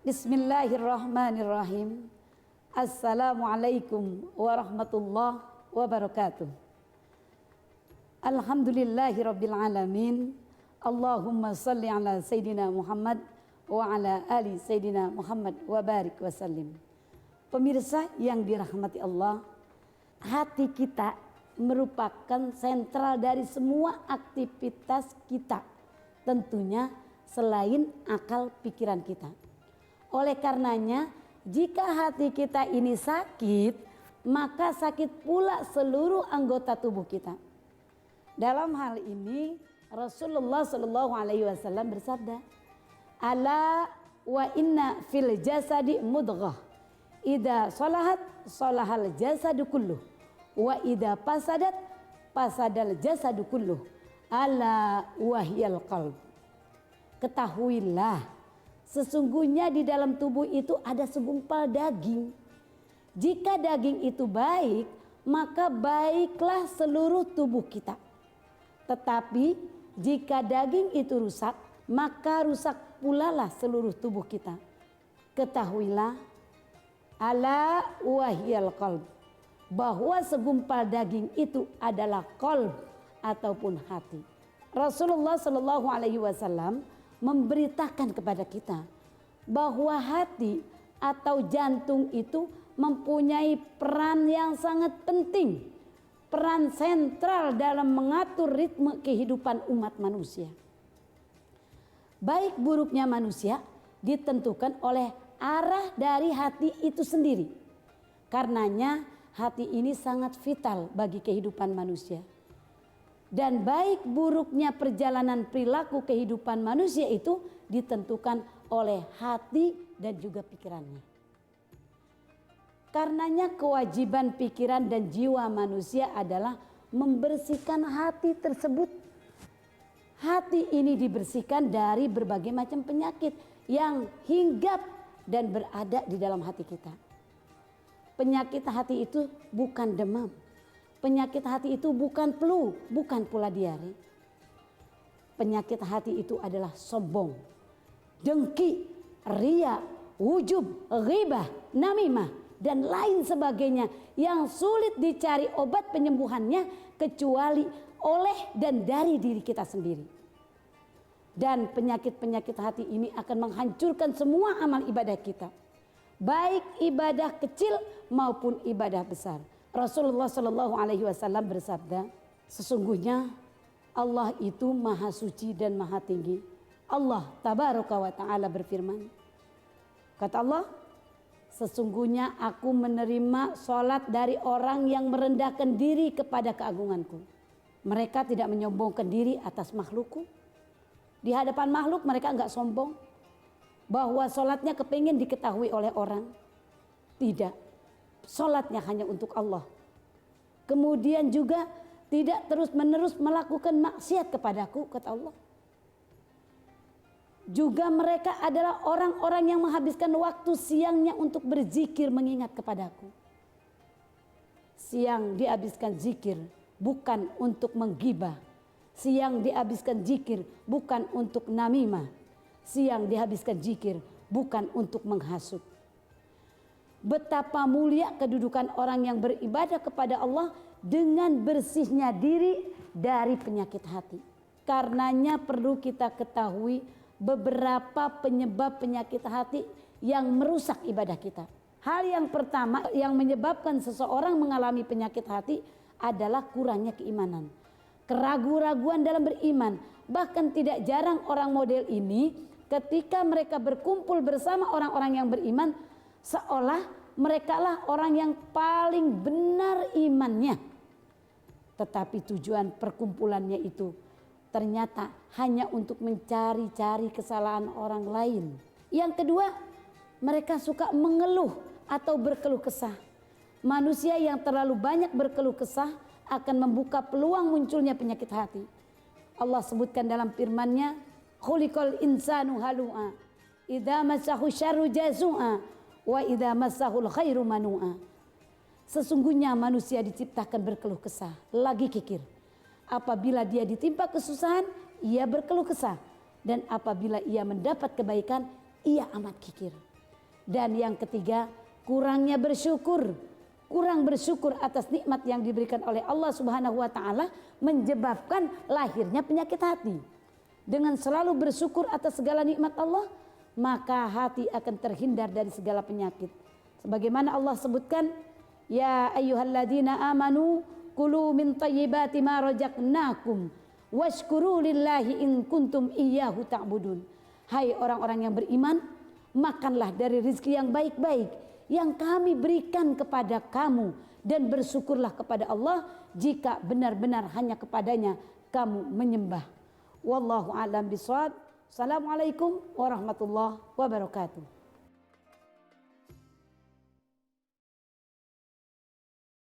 Bismillahirrahmanirrahim. Assalamualaikum warahmatullahi wabarakatuh. Alhamdulillahirabbil alamin. Allahumma salli ala Sayyidina Muhammad wa ala ali Sayyidina Muhammad wa barik wa sallim. Pemirsa yang dirahmati Allah, hati kita merupakan sentral dari semua aktivitas kita, tentunya selain akal pikiran kita. Oleh karenanya, jika hati kita ini sakit, maka sakit pula seluruh anggota tubuh kita. Dalam hal ini Rasulullah Shallallahu Alaihi Wasallam bersabda, "Ala wa inna fil jasadi mudghah, idza salahat salahal jasadu kulluh, wa idza fasadat fasadal jasadu kulluh, ala wahyal qalb." Ketahuilah, sesungguhnya di dalam tubuh itu ada segumpal daging. Jika daging itu baik, maka baiklah seluruh tubuh kita. Tetapi jika daging itu rusak, maka rusak pula lah seluruh tubuh kita. Ketahuilah, ala wahyal qalb, bahwa segumpal daging itu adalah qalb ataupun hati. Rasulullah Shallallahu Alaihi Wasallam memberitakan kepada kita bahwa hati atau jantung itu mempunyai peran yang sangat penting, peran sentral dalam mengatur ritme kehidupan umat manusia. Baik buruknya manusia ditentukan oleh arah dari hati itu sendiri. Karenanya hati ini sangat vital bagi kehidupan manusia. Dan baik buruknya perjalanan perilaku kehidupan manusia itu ditentukan oleh hati dan juga pikirannya. Karenanya kewajiban pikiran dan jiwa manusia adalah membersihkan hati tersebut. Hati ini dibersihkan dari berbagai macam penyakit yang hinggap dan berada di dalam hati kita. Penyakit hati itu bukan demam. Penyakit hati itu bukan flu, bukan pula diare. Penyakit hati itu adalah sombong, dengki, riya, ujub, ghibah, namimah, dan lain sebagainya yang sulit dicari obat penyembuhannya kecuali oleh dan dari diri kita sendiri. Dan penyakit-penyakit hati ini akan menghancurkan semua amal ibadah kita, baik ibadah kecil maupun ibadah besar. Rasulullah Shallallahu Alaihi Wasallam bersabda, sesungguhnya Allah itu maha suci dan maha tinggi. Allah tabaraka wa ta'ala berfirman, kata Allah, sesungguhnya aku menerima sholat dari orang yang merendahkan diri kepada keagunganku. Mereka tidak menyombongkan diri atas makhlukku. Di hadapan makhluk mereka enggak sombong bahwa sholatnya kepingin diketahui oleh orang. Tidak. Sholatnya hanya untuk Allah. Kemudian juga tidak terus-menerus melakukan maksiat kepadaku, kata Allah. Juga mereka adalah orang-orang yang menghabiskan waktu siangnya untuk berzikir mengingat kepadaku. Siang dihabiskan zikir bukan untuk menggibah. Siang dihabiskan zikir bukan untuk namimah. Siang dihabiskan zikir bukan untuk menghasut. Betapa mulia kedudukan orang yang beribadah kepada Allah dengan bersihnya diri dari penyakit hati. Karenanya perlu kita ketahui beberapa penyebab penyakit hati yang merusak ibadah kita. Hal yang pertama yang menyebabkan seseorang mengalami penyakit hati adalah kurangnya keimanan, keraguan-raguan dalam beriman. Bahkan tidak jarang orang model ini ketika mereka berkumpul bersama orang-orang yang beriman, seolah mereka lah orang yang paling benar imannya. Tetapi tujuan perkumpulannya itu ternyata hanya untuk mencari-cari kesalahan orang lain. Yang kedua, mereka suka mengeluh atau berkeluh kesah. Manusia yang terlalu banyak berkeluh kesah akan membuka peluang munculnya penyakit hati. Allah sebutkan dalam firman-Nya, khuliqal insanu halu'a, idza massahu syarru jazu'a, wa idza massahul khairu manu'a. Sesungguhnya manusia diciptakan berkeluh kesah, lagi kikir. Apabila dia ditimpa kesusahan, ia berkeluh kesah. Dan apabila ia mendapat kebaikan, ia amat kikir. Dan yang ketiga, kurangnya bersyukur. Kurang bersyukur atas nikmat yang diberikan oleh Allah Subhanahu wa taala menyebabkan lahirnya penyakit hati. Dengan selalu bersyukur atas segala nikmat Allah, maka hati akan terhindar dari segala penyakit. Sebagaimana Allah sebutkan, ya ayyuhalladzina amanu kulu min thayyibati ma razaqnakum washkuru lillahi in kuntum iyyahu ta'budun. Hai orang-orang yang beriman, makanlah dari rezeki yang baik-baik yang kami berikan kepada kamu dan bersyukurlah kepada Allah jika benar-benar hanya kepadanya kamu menyembah. Wallahu a'lam bishawab. Assalamualaikum warahmatullahi wabarakatuh.